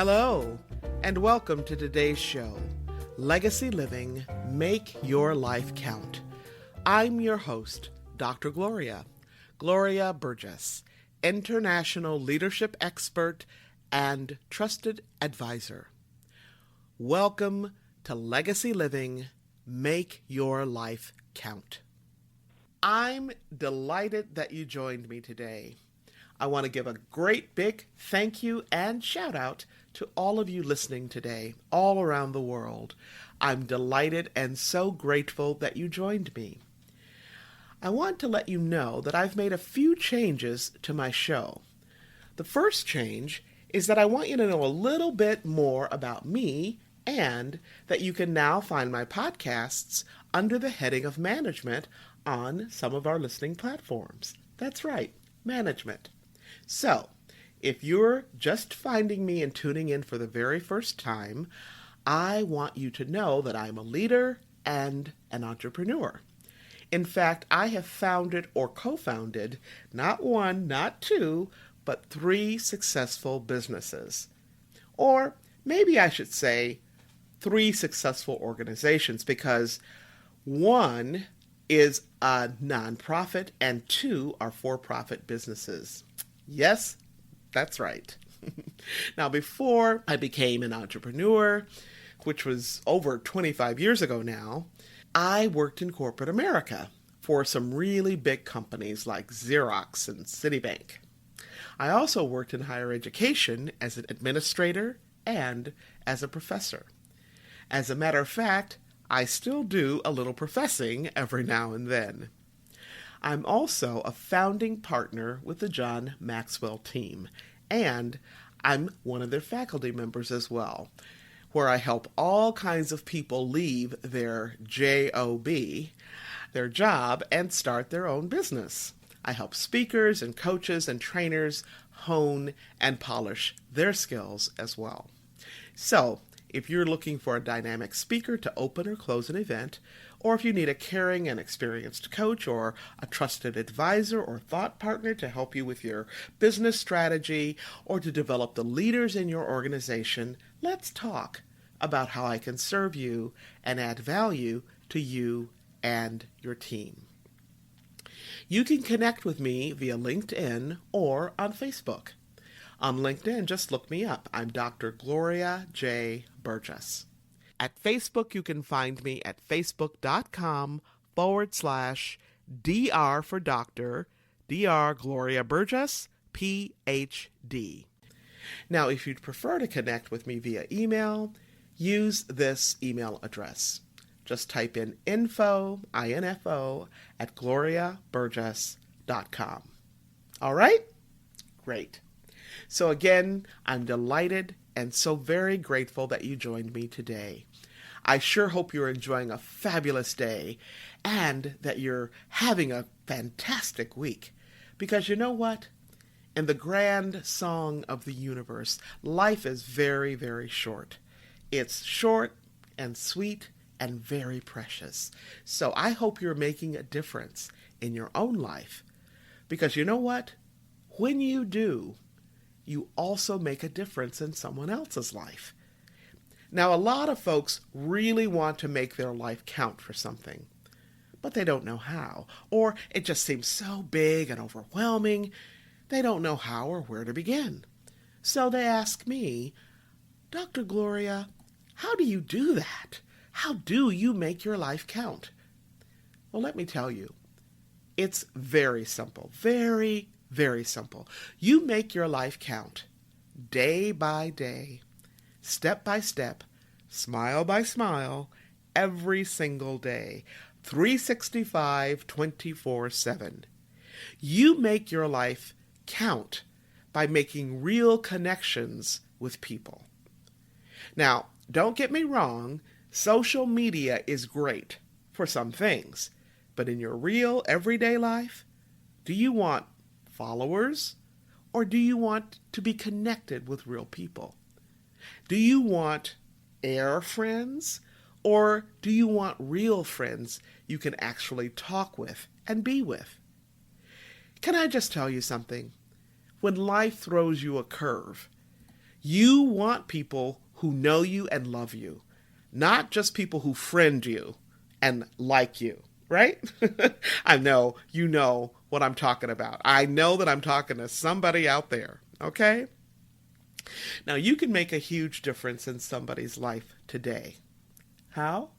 Hello, and welcome to today's show, Legacy Living, Make Your Life Count. I'm your host, Dr. Gloria Burgess, international leadership expert and trusted advisor. Welcome to Legacy Living, Make Your Life Count. I'm delighted that you joined me today. I want to give a great big thank you and shout out to all of you listening today, all around the world. I'm delighted and so grateful that you joined me. I want to let you know that I've made a few changes to my show. The first change is that I want you to know a little bit more about me and that you can now find my podcasts under the heading of management on some of our listening platforms. That's right, management. So, if you're just finding me and tuning in for the very first time, I want you to know that I'm a leader and an entrepreneur. In fact, I have founded or co-founded not one, not two, but 3 successful businesses. Or maybe I should say 3 successful organizations, because 1 is a nonprofit and 2 are for-profit businesses. Yes, that's right. Now, before I became an entrepreneur, which was over 25 years ago now, I worked in corporate America for some really big companies like Xerox and Citibank. I also worked in higher education as an administrator and as a professor. As a matter of fact, I still do a little professing every now and then. I'm also a founding partner with the John Maxwell team, and I'm one of their faculty members as well, where I help all kinds of people leave their job, their job, and start their own business. I help speakers and coaches and trainers hone and polish their skills as well. So, if you're looking for a dynamic speaker to open or close an event, or if you need a caring and experienced coach or a trusted advisor or thought partner to help you with your business strategy or to develop the leaders in your organization, let's talk about how I can serve you and add value to you and your team. You can connect with me via LinkedIn or on Facebook. On LinkedIn, just look me up. I'm Dr. Gloria J. Burgess. At Facebook, you can find me at facebook.com/DR for Doctor, DR Gloria Burgess, PhD. Now, if you'd prefer to connect with me via email, use this email address. Just type in info, at gloriaburgess.com. All right? Great. So again, I'm delighted and so very grateful that you joined me today. I sure hope you're enjoying a fabulous day and that you're having a fantastic week. Because you know what? In the grand song of the universe, life is very, very short. It's short and sweet and very precious. So I hope you're making a difference in your own life. Because you know what? When you do, you also make a difference in someone else's life. Now, a lot of folks really want to make their life count for something, but they don't know how, or it just seems so big and overwhelming, they don't know how or where to begin. So they ask me, Dr. Gloria, how do you do that? How do you make your life count? Well, let me tell you, it's very simple, very, very simple. You make your life count day by day, step by step, smile by smile, every single day, 365, 24/7. You make your life count by making real connections with people. Now, don't get me wrong, social media is great for some things, but in your real everyday life, do you want followers, or do you want to be connected with real people? Do you want air friends, or do you want real friends you can actually talk with and be with? Can I just tell you something? When life throws you a curve, You want people who know you and love you, not just people who friend you and like you, right? I know you know what I'm talking about. I know that I'm talking to somebody out there, okay? Now, you can make a huge difference in somebody's life today. How?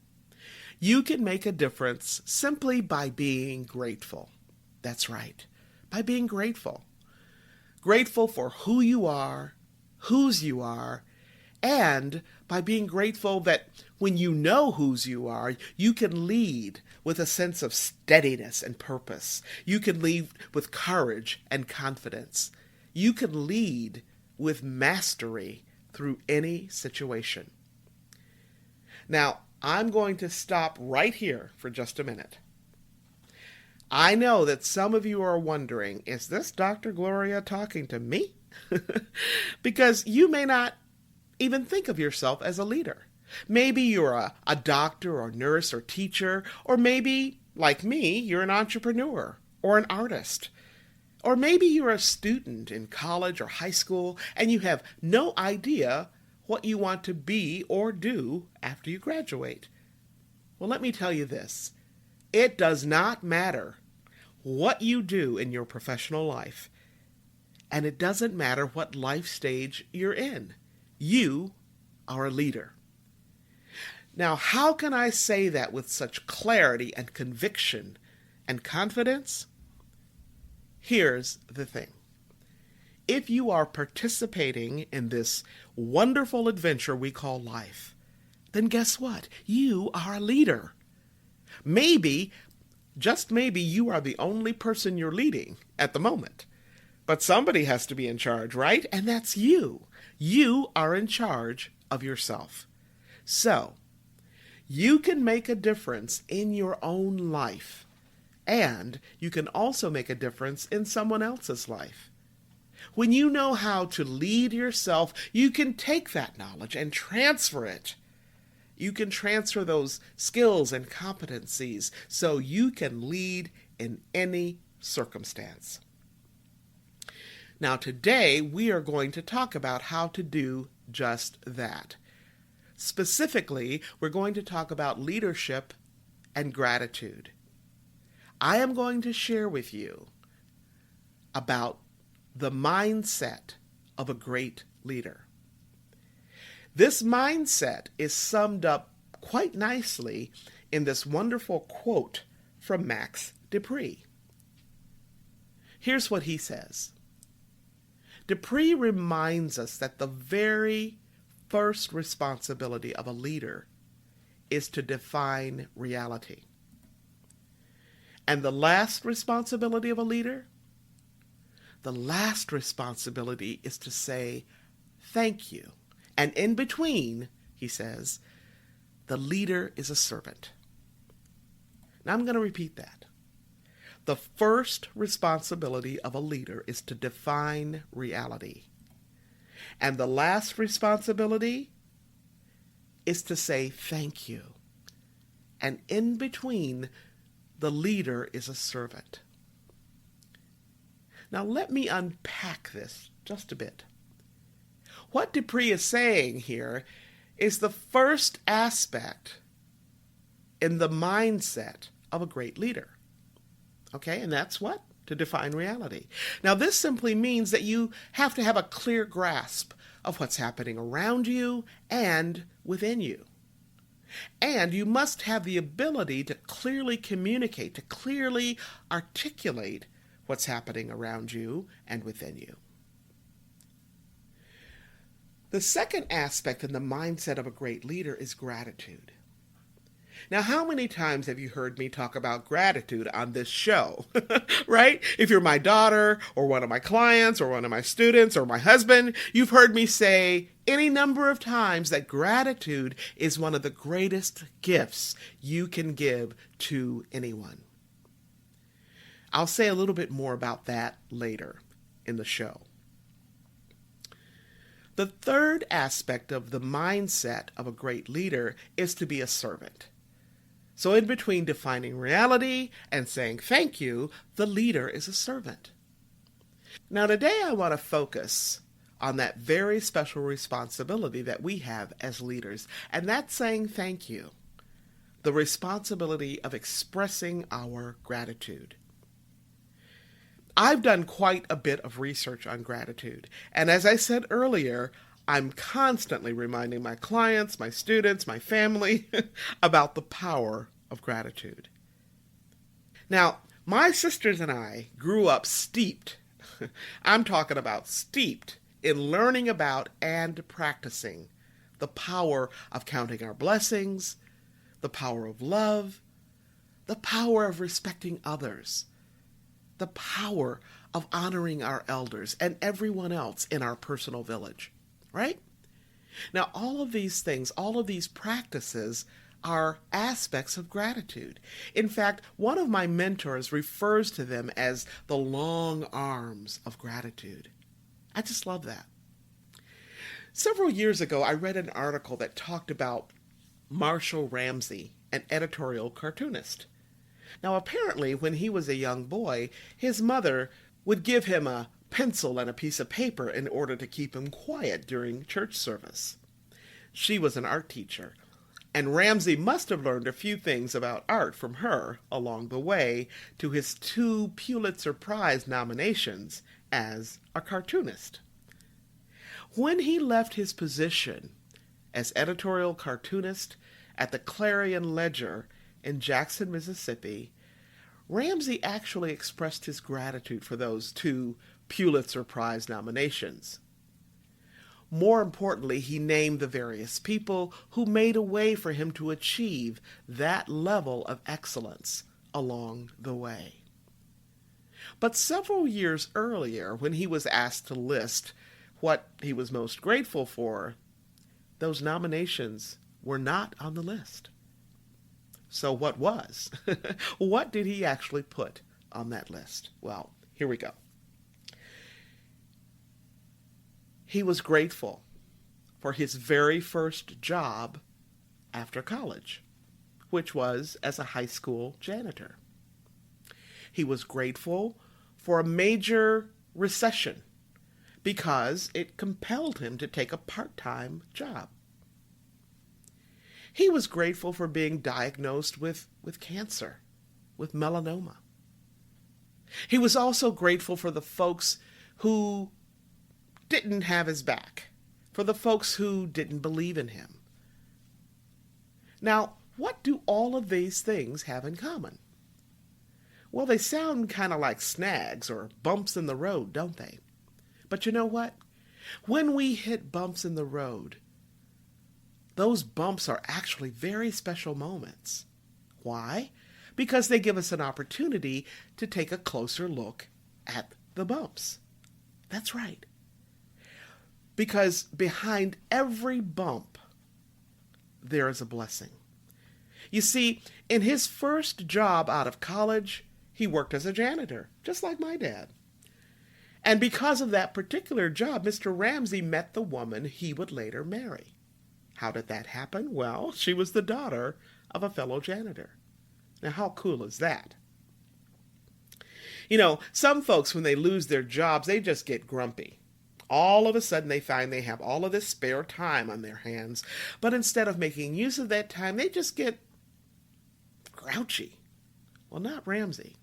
You can make a difference simply by being grateful. That's right, by being grateful. Grateful for who you are, whose you are, and by being grateful that when you know whose you are, you can lead with a sense of steadiness and purpose. You can lead with courage and confidence. You can lead with mastery through any situation. Now, I'm going to stop right here for just a minute. I know that some of you are wondering, is this Dr. Gloria talking to me? Because you may not even think of yourself as a leader. Maybe you're a doctor or nurse or teacher, or maybe, like me, you're an entrepreneur or an artist. Or maybe you're a student in college or high school and you have no idea what you want to be or do after you graduate. Well, let me tell you this. It does not matter what you do in your professional life, and it doesn't matter what life stage you're in. You are a leader. Now, how can I say that with such clarity and conviction and confidence? Here's the thing. If you are participating in this wonderful adventure we call life, then guess what? You are a leader. Maybe, just maybe, you are the only person you're leading at the moment. But somebody has to be in charge, right? And that's you. You are in charge of yourself. So, you can make a difference in your own life, and you can also make a difference in someone else's life. When you know how to lead yourself, you can take that knowledge and transfer it. You can transfer those skills and competencies so you can lead in any circumstance. Now, today we are going to talk about how to do just that. Specifically, we're going to talk about leadership and gratitude. I am going to share with you about the mindset of a great leader. This mindset is summed up quite nicely in this wonderful quote from Max Dupree. Here's what he says. Dupree reminds us that the very first responsibility of a leader is to define reality. And the last responsibility of a leader? The last responsibility is to say thank you. And in between, he says, the leader is a servant. Now I'm going to repeat that. The first responsibility of a leader is to define reality. And the last responsibility is to say thank you. And in between, the leader is a servant. Now let me unpack this just a bit. What Dupree is saying here is the first aspect in the mindset of a great leader. Okay, and that's what? To define reality. Now this simply means that you have to have a clear grasp of what's happening around you and within you. And you must have the ability to clearly communicate, to clearly articulate what's happening around you and within you. The second aspect in the mindset of a great leader is gratitude. Now, how many times have you heard me talk about gratitude on this show, right? If you're my daughter or one of my clients or one of my students or my husband, you've heard me say any number of times that gratitude is one of the greatest gifts you can give to anyone. I'll say a little bit more about that later in the show. The third aspect of the mindset of a great leader is to be a servant. So in between defining reality and saying thank you, the leader is a servant. Now today I want to focus on that very special responsibility that we have as leaders, and that's saying thank you. The responsibility of expressing our gratitude. I've done quite a bit of research on gratitude, and as I said earlier, I'm constantly reminding my clients, my students, my family about the power of gratitude. Now, my sisters and I grew up steeped, I'm talking about steeped, in learning about and practicing the power of counting our blessings, the power of love, the power of respecting others, the power of honoring our elders and everyone else in our personal village, right? Now, all of these things, all of these practices are aspects of gratitude. In fact, one of my mentors refers to them as the long arms of gratitude. I just love that. Several years ago, I read an article that talked about Marshall Ramsey, an editorial cartoonist. Now, apparently, when he was a young boy, his mother would give him a pencil and a piece of paper in order to keep him quiet during church service. She was an art teacher, and Ramsey must have learned a few things about art from her along the way to his 2 Pulitzer Prize nominations as a cartoonist. When he left his position as editorial cartoonist at the Clarion Ledger in Jackson, Mississippi, Ramsey actually expressed his gratitude for those 2 Pulitzer Prize nominations. More importantly, he named the various people who made a way for him to achieve that level of excellence along the way. But several years earlier, when he was asked to list what he was most grateful for, those nominations were not on the list. So what was? What did he actually put on that list? Well, here we go. He was grateful for his very first job after college, which was as a high school janitor. He was grateful for a major recession because it compelled him to take a part-time job. He was grateful for being diagnosed with cancer, with melanoma. He was also grateful for the folks who didn't have his back, for the folks who didn't believe in him. Now, what do all of these things have in common? Well, they sound kind of like snags or bumps in the road, don't they? But you know what? When we hit bumps in the road, those bumps are actually very special moments. Why? Because they give us an opportunity to take a closer look at the bumps. That's right. Because behind every bump, there is a blessing. You see, in his first job out of college, he worked as a janitor, just like my dad. And because of that particular job, Mr. Ramsey met the woman he would later marry. How did that happen? Well, she was the daughter of a fellow janitor. Now, how cool is that? You know, some folks, when they lose their jobs, they just get grumpy. All of a sudden, they find they have all of this spare time on their hands. But instead of making use of that time, they just get grouchy. Well, not Ramsey.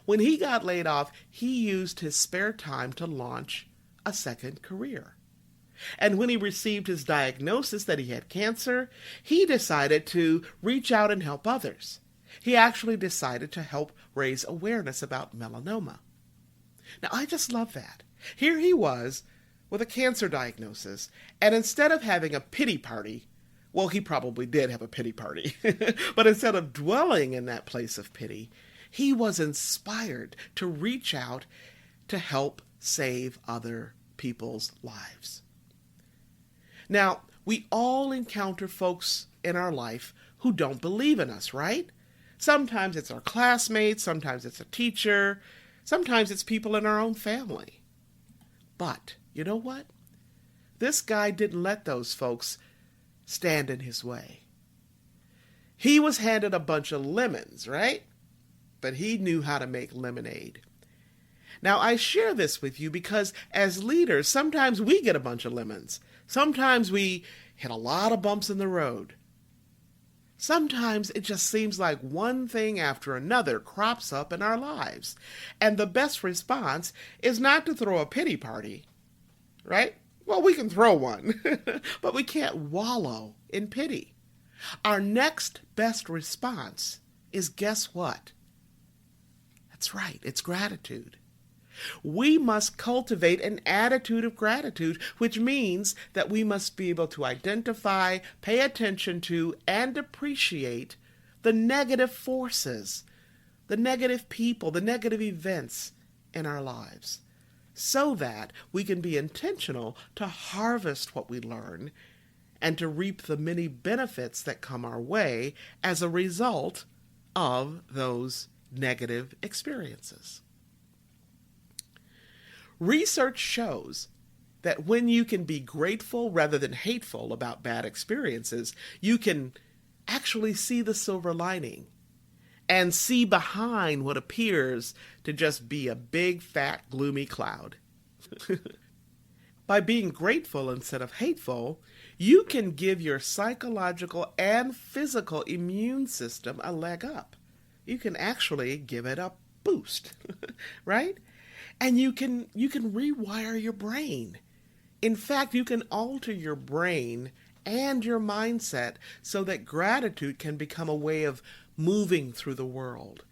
When he got laid off, he used his spare time to launch a second career. And when he received his diagnosis that he had cancer, he decided to reach out and help others. He actually decided to help raise awareness about melanoma. Now, I just love that. Here he was with a cancer diagnosis, and instead of having a pity party, well, he probably did have a pity party, but instead of dwelling in that place of pity, he was inspired to reach out to help save other people's lives. Now, we all encounter folks in our life who don't believe in us, right? Sometimes it's our classmates, sometimes it's a teacher, sometimes it's people in our own family. But, you know what? This guy didn't let those folks stand in his way. He was handed a bunch of lemons, right? But he knew how to make lemonade. Now, I share this with you because as leaders, sometimes we get a bunch of lemons. Sometimes we hit a lot of bumps in the road. Sometimes it just seems like one thing after another crops up in our lives. And the best response is not to throw a pity party, right? Well, we can throw one, but we can't wallow in pity. Our next best response is, guess what? That's right, it's gratitude. We must cultivate an attitude of gratitude, which means that we must be able to identify, pay attention to, and appreciate the negative forces, the negative people, the negative events in our lives, so that we can be intentional to harvest what we learn and to reap the many benefits that come our way as a result of those negative experiences. Research shows that when you can be grateful rather than hateful about bad experiences, you can actually see the silver lining and see behind what appears to just be a big, fat, gloomy cloud. By being grateful instead of hateful, you can give your psychological and physical immune system a leg up. You can actually give it a boost, right? And you can rewire your brain. In fact, you can alter your brain and your mindset so that gratitude can become a way of moving through the world.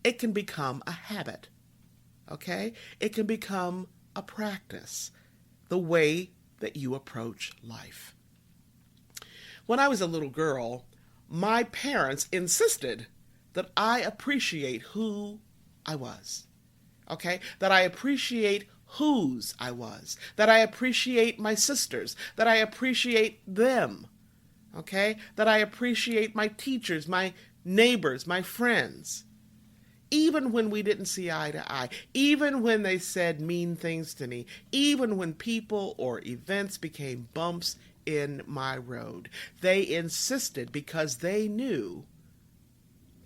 It can become a habit, okay? It can become a practice, the way that you approach life. When I was a little girl, my parents insisted that I appreciate who I was. Okay, that I appreciate whose I was, that I appreciate my sisters, that I appreciate them, okay, that I appreciate my teachers, my neighbors, my friends, even when we didn't see eye to eye, even when they said mean things to me, even when people or events became bumps in my road. They insisted because they knew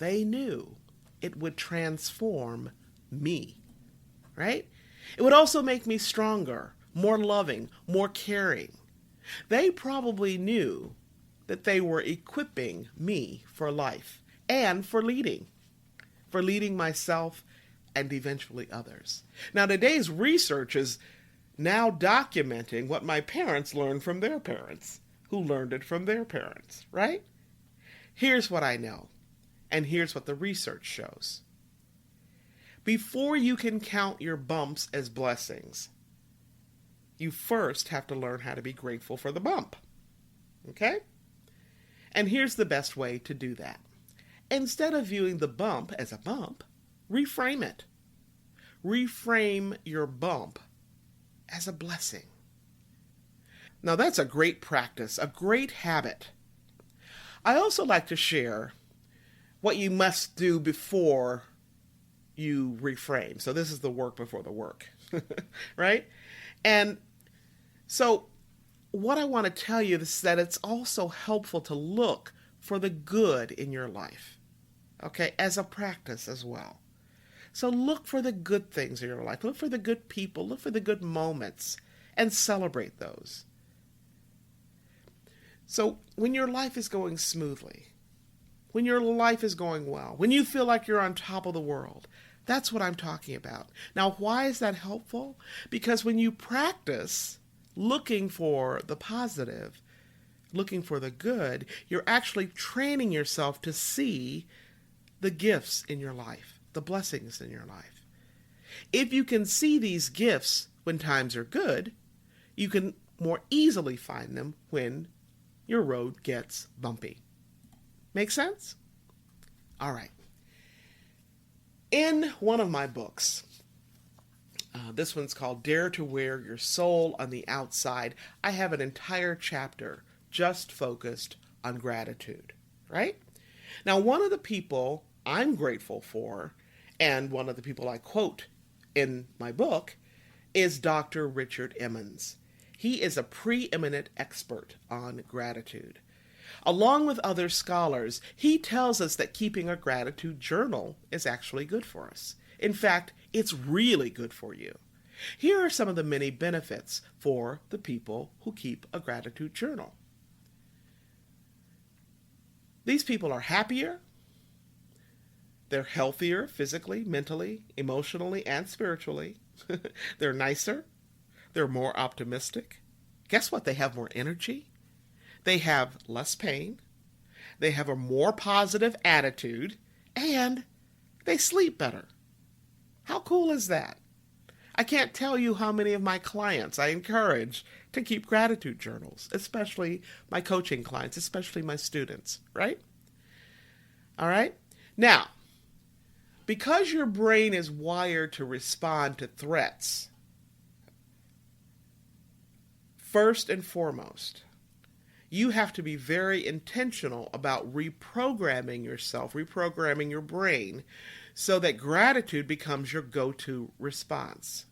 it would transform me. Right? It would also make me stronger, more loving, more caring. They probably knew that they were equipping me for life and for leading myself and eventually others. Now, today's research is now documenting what my parents learned from their parents, who learned it from their parents, right? Here's what I know, and here's what the research shows. Before you can count your bumps as blessings, you first have to learn how to be grateful for the bump. Okay? And here's the best way to do that. Instead of viewing the bump as a bump, reframe it. Reframe your bump as a blessing. Now that's a great practice, a great habit. I also like to share what you must do before you reframe. So this is the work before the work, right? And so what I want to tell you is that it's also helpful to look for the good in your life, okay, as a practice as well. So look for the good things in your life. Look for the good people. Look for the good moments and celebrate those. So when your life is going smoothly, when your life is going well, when you feel like you're on top of the world, that's what I'm talking about. Now, why is that helpful? Because when you practice looking for the positive, looking for the good, you're actually training yourself to see the gifts in your life, the blessings in your life. If you can see these gifts when times are good, you can more easily find them when your road gets bumpy. Make sense? All right. In one of my books, this one's called Dare to Wear Your Soul on the Outside, I have an entire chapter just focused on gratitude, right? Now, one of the people I'm grateful for, and one of the people I quote in my book, is Dr. Richard Emmons. He is a preeminent expert on gratitude. Along with other scholars, he tells us that keeping a gratitude journal is actually good for us. In fact, it's really good for you. Here are some of the many benefits for the people who keep a gratitude journal. These people are happier, they're healthier physically, mentally, emotionally, and spiritually. They're nicer, they're more optimistic. Guess what? They have more energy, they have less pain, they have a more positive attitude, and they sleep better. How cool is that? I can't tell you how many of my clients I encourage to keep gratitude journals, especially my coaching clients, especially my students, right? All right? Now, because your brain is wired to respond to threats, first and foremost, you have to be very intentional about reprogramming yourself, reprogramming your brain, so that gratitude becomes your go-to response,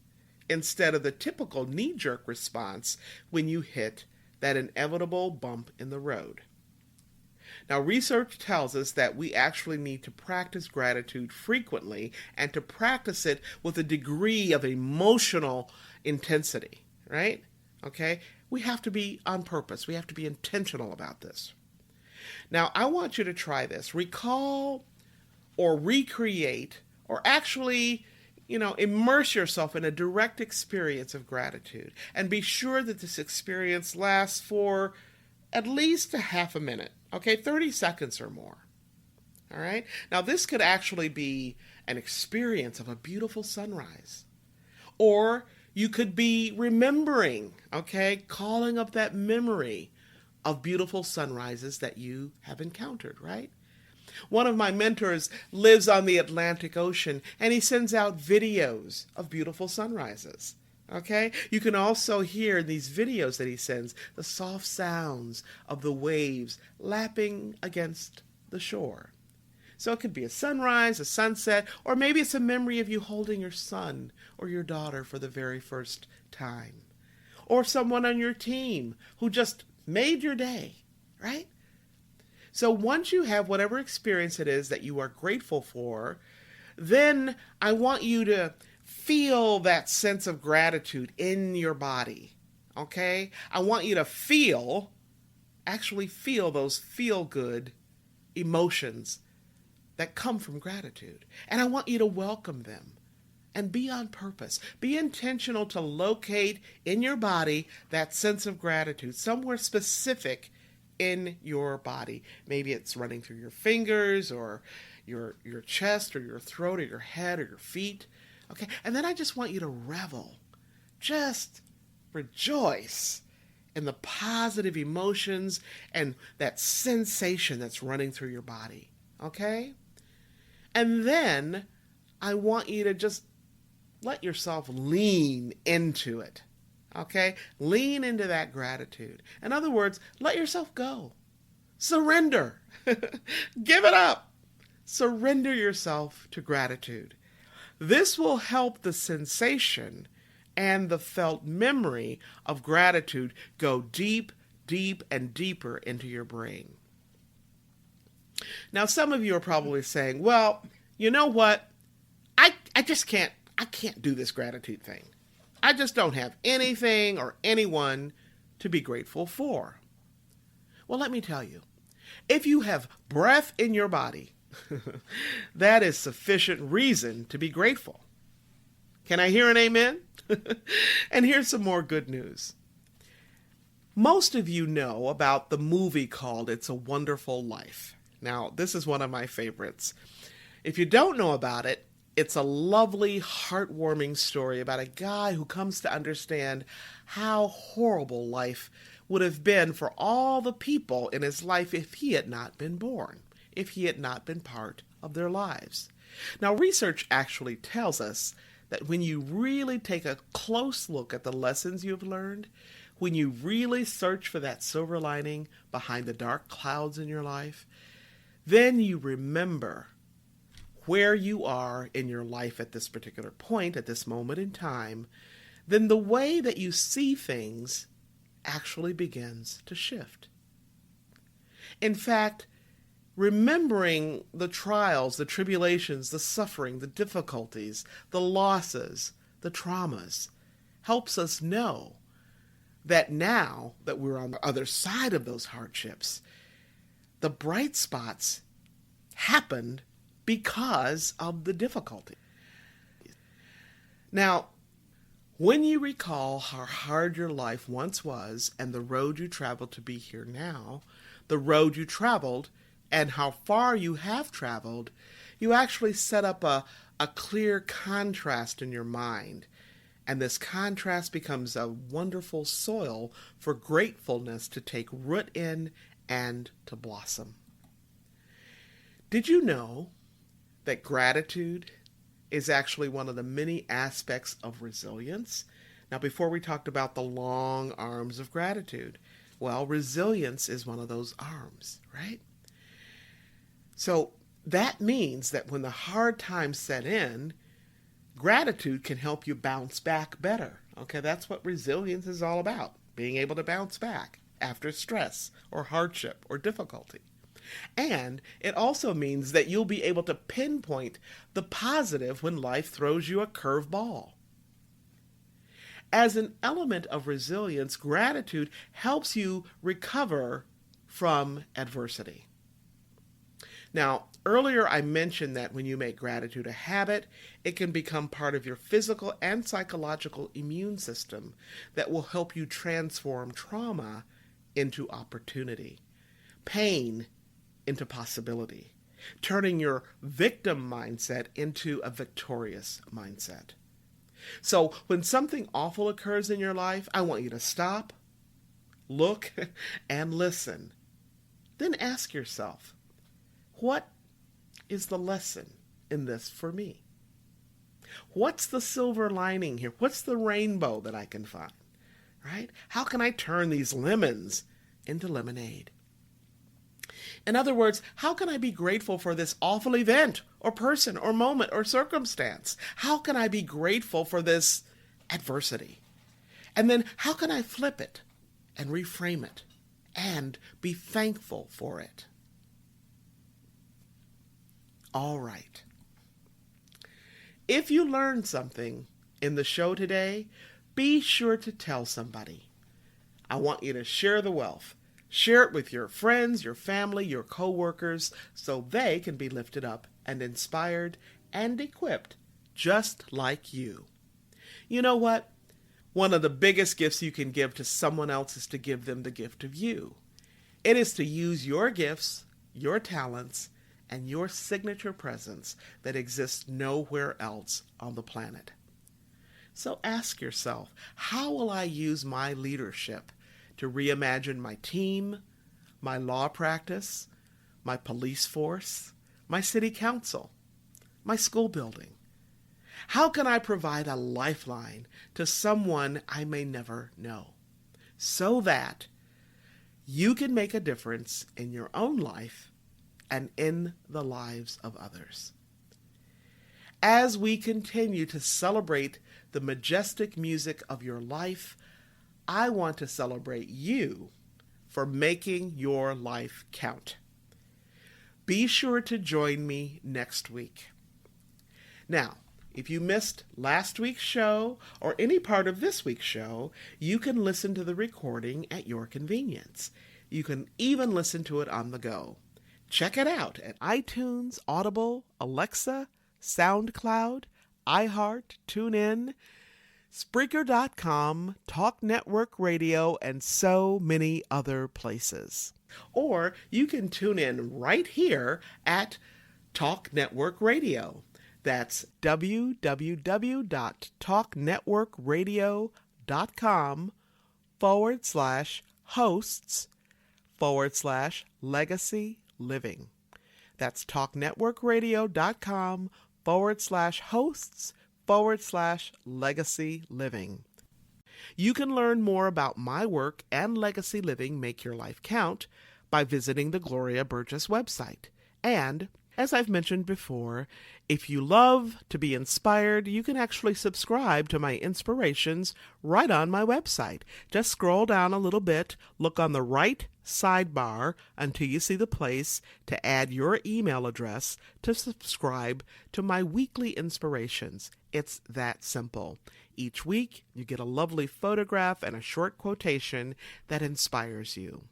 instead of the typical knee-jerk response when you hit that inevitable bump in the road. Now, research tells us that we actually need to practice gratitude frequently and to practice it with a degree of emotional intensity, right? Okay? We have to be on purpose. We have to be intentional about this. Now, I want you to try this. Recall or recreate or actually, immerse yourself in a direct experience of gratitude. And be sure that this experience lasts for at least a half a minute, okay? 30 seconds or more, all right? Now, this could actually be an experience of a beautiful sunrise. Or you could be remembering, okay, calling up that memory of beautiful sunrises that you have encountered, right? One of my mentors lives on the Atlantic Ocean, and he sends out videos of beautiful sunrises. Okay? You can also hear in these videos that he sends the soft sounds of the waves lapping against the shore. So it could be a sunrise, a sunset, or maybe it's a memory of you holding your son or your daughter for the very first time. Or someone on your team who just made your day, right? So once you have whatever experience it is that you are grateful for, then I want you to feel that sense of gratitude in your body, okay? I want you to actually feel those feel-good emotions that come from gratitude. And I want you to welcome them and be on purpose. Be intentional to locate in your body that sense of gratitude, somewhere specific in your body. Maybe it's running through your fingers or your chest or your throat or your head or your feet. Okay, and then I just want you to revel. Just rejoice in the positive emotions and that sensation that's running through your body. Okay? And then I want you to just let yourself lean into it. Okay? Lean into that gratitude. In other words, let yourself go. Surrender. Give it up. Surrender yourself to gratitude. This will help the sensation and the felt memory of gratitude go deep, deep, and deeper into your brain. Now, some of you are probably saying, well, you know what? I can't do this gratitude thing. I just don't have anything or anyone to be grateful for. Well, let me tell you, if you have breath in your body, that is sufficient reason to be grateful. Can I hear an amen? And here's some more good news. Most of you know about the movie called It's a Wonderful Life. Now, this is one of my favorites. If you don't know about it, it's a lovely, heartwarming story about a guy who comes to understand how horrible life would have been for all the people in his life if he had not been born, if he had not been part of their lives. Now, research actually tells us that when you really take a close look at the lessons you've learned, when you really search for that silver lining behind the dark clouds in your life, then you remember where you are in your life at this particular point, at this moment in time, then the way that you see things actually begins to shift. In fact, Remembering the trials, the tribulations, the suffering, the difficulties, the losses, the traumas, helps us know that now that we're on the other side of those hardships, the bright spots happened because of the difficulty. Now, when you recall how hard your life once was and the road you traveled to be here now, the road you traveled and how far you have traveled, you actually set up a clear contrast in your mind. And this contrast becomes a wonderful soil for gratefulness to take root in and to blossom. Did you know that gratitude is actually one of the many aspects of resilience? Now, before we talked about the long arms of gratitude, well, resilience is one of those arms, right? So that means that when the hard times set in, gratitude can help you bounce back better. Okay, that's what resilience is all about, being able to bounce back after stress or hardship or difficulty. And it also means that you'll be able to pinpoint the positive when life throws you a curveball. As an element of resilience, gratitude helps you recover from adversity. Now, earlier I mentioned that when you make gratitude a habit, it can become part of your physical and psychological immune system that will help you transform trauma into opportunity, pain into possibility, turning your victim mindset into a victorious mindset. So when something awful occurs in your life, I want you to stop, look, and listen. Then ask yourself, what is the lesson in this for me? What's the silver lining here? What's the rainbow that I can find? Right? How can I turn these lemons into lemonade? In other words, how can I be grateful for this awful event or person or moment or circumstance? How can I be grateful for this adversity? And then how can I flip it and reframe it and be thankful for it? All right. If you learned something in the show today, be sure to tell somebody. I want you to share the wealth. Share it with your friends, your family, your coworkers, so they can be lifted up and inspired and equipped just like you. You know what? One of the biggest gifts you can give to someone else is to give them the gift of you. It is to use your gifts, your talents, and your signature presence that exists nowhere else on the planet. So ask yourself, how will I use my leadership to reimagine my team, my law practice, my police force, my city council, my school building? How can I provide a lifeline to someone I may never know so that you can make a difference in your own life and in the lives of others? As we continue to celebrate the majestic music of your life, I want to celebrate you for making your life count. Be sure to join me next week. Now, if you missed last week's show or any part of this week's show, you can listen to the recording at your convenience. You can even listen to it on the go. Check it out at iTunes, Audible, Alexa, SoundCloud, iHeart, TuneIn, Spreaker.com, Talk Network Radio, and so many other places. Or you can tune in right here at Talk Network Radio. That's www.talknetworkradio.com/hosts/legacy living. That's talknetworkradio.com/hosts/legacy living. You can learn more about my work and Legacy Living Make Your Life Count by visiting the Gloria Burgess website. And As I've mentioned before, if you love to be inspired, you can actually subscribe to my inspirations right on my website. Just scroll down a little bit, look on the right sidebar until you see the place to add your email address to subscribe to my weekly inspirations. It's that simple. Each week, you get a lovely photograph and a short quotation that inspires you.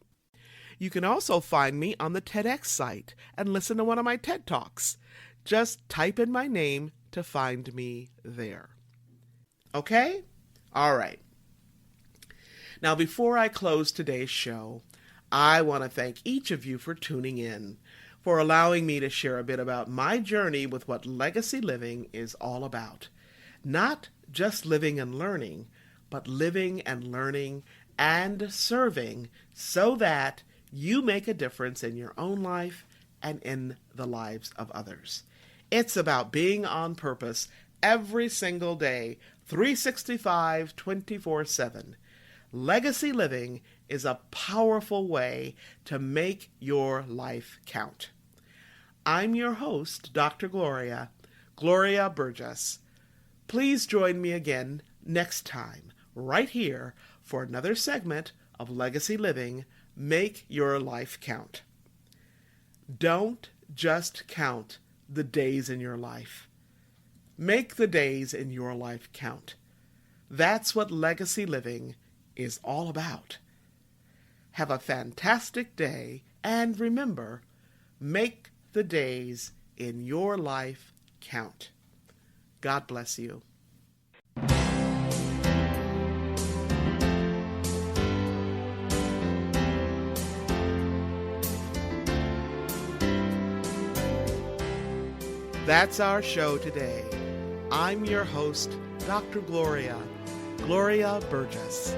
You can also find me on the TEDx site and listen to one of my TED Talks. Just type in my name to find me there. Okay? All right. Now, before I close today's show, I want to thank each of you for tuning in, for allowing me to share a bit about my journey with what legacy living is all about. Not just living and learning, but living and learning and serving so that you make a difference in your own life and in the lives of others. It's about being on purpose every single day, 365, 24/7. Legacy living is a powerful way to make your life count. I'm your host, Dr. Gloria Burgess. Please join me again next time, right here, for another segment of Legacy Living, Make Your Life Count. Don't just count the days in your life. Make the days in your life count. That's what legacy living is all about. Have a fantastic day, and remember, make the days in your life count. God bless you. That's our show today. I'm your host, Dr. Gloria Burgess.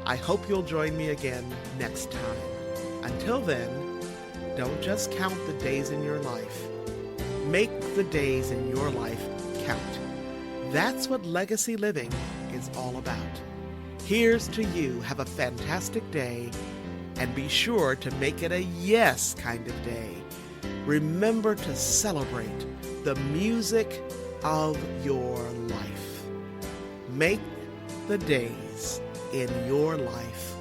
I hope you'll join me again next time. Until then, don't just count the days in your life. Make the days in your life count. That's what legacy living is all about. Here's to you. Have a fantastic day, and be sure to make it a yes kind of day. Remember to celebrate the music of your life. Make the days in your life